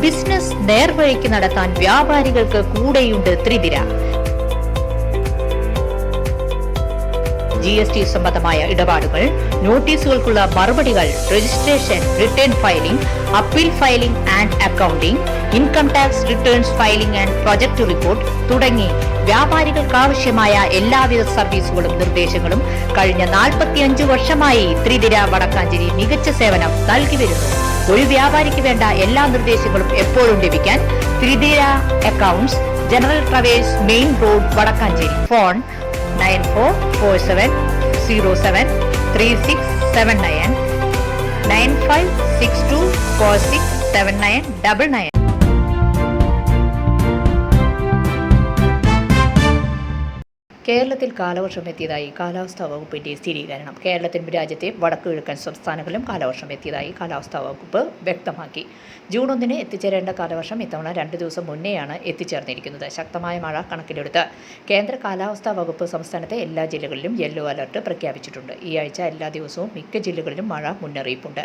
Business നേർവഴിക്ക് നടത്താൻ വ്യാപാരികൾക്ക് കൂടെയുണ്ട് ത്രിതിര. GST സംബന്ധമായ ഇടപാടുകൾ, നോട്ടീസുകൾക്കുള്ള മറുപടികൾ, registration, return filing, appeal filing and accounting, income tax returns filing and project report തുടങ്ങി വ്യാപാരികൾക്കാവശ്യമായ എല്ലാവിധ സർവീസുകളും നിർദ്ദേശങ്ങളും കഴിഞ്ഞ 45 വർഷമായി ത്രിതിര വടക്കാഞ്ചേരി മികച്ച സേവനം നൽകി വരുന്നു. ഒരു വ്യാപാരിക്ക് വേണ്ട എല്ലാ നിർദ്ദേശങ്ങളും എപ്പോഴും ലഭിക്കാൻ ത്രിതിര accounts, general traders, main road, Vadakkanchery. Phone 9447073679 9562467999. കേരളത്തിൽ കാലവർഷം എത്തിയതായി കാലാവസ്ഥാ വകുപ്പിന്റെ സ്ഥിരീകരണം. കേരളത്തിനും രാജ്യത്തെ വടക്കു കിഴക്കൻ സംസ്ഥാനങ്ങളിലും കാലവർഷം എത്തിയതായി കാലാവസ്ഥാ വകുപ്പ് വ്യക്തമാക്കി. ജൂൺ 1 എത്തിച്ചേരേണ്ട കാലവർഷം ഇത്തവണ 2 ദിവസം മുന്നെയാണ് എത്തിച്ചേർന്നിരിക്കുന്നത്. ശക്തമായ മഴ കണക്കിലെടുത്ത് കേന്ദ്ര കാലാവസ്ഥാ വകുപ്പ് സംസ്ഥാനത്തെ എല്ലാ ജില്ലകളിലും യെല്ലോ അലർട്ട് പ്രഖ്യാപിച്ചിട്ടുണ്ട്. ഈ ആഴ്ച എല്ലാ ദിവസവും മിക്ക ജില്ലകളിലും മഴ മുന്നറിയിപ്പുണ്ട്.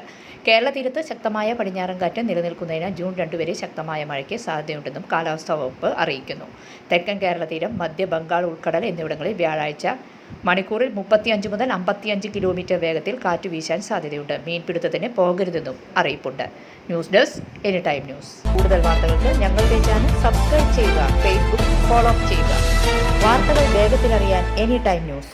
കേരള തീരത്ത് ശക്തമായ പടിഞ്ഞാറൻ കാറ്റ് നിലനിൽക്കുന്നതിനാൽ ജൂൺ 2 വരെ ശക്തമായ മഴയ്ക്ക് സാധ്യതയുണ്ടെന്നും കാലാവസ്ഥാ വകുപ്പ് അറിയിക്കുന്നു. തെക്കൻ കേരള തീരം, മധ്യ ബംഗാൾ ഉൾക്കടൽ എന്നിവിടങ്ങളിൽ വ്യാഴാഴ്ച മണിക്കൂറിൽ 35 മുതൽ 55 കിലോമീറ്റർ വേഗത്തിൽ കാറ്റ് വീശാൻ സാധ്യതയുണ്ട്. മീൻപിടുത്തത്തിന് പോകരുതെന്നും അറിയിപ്പുണ്ട്. News desk any time news. കൂടുതൽ വാർത്തകൾക്ക് ഞങ്ങളുടെ ചാനൽ സബ്സ്ക്രൈബ് ചെയ്യുക, ഫേസ്ബുക്ക് ഫോളോ ചെയ്യുക. വാർത്തകൾ വേഗത്തിലറിയാൻ എനി ടൈം ന്യൂസ്.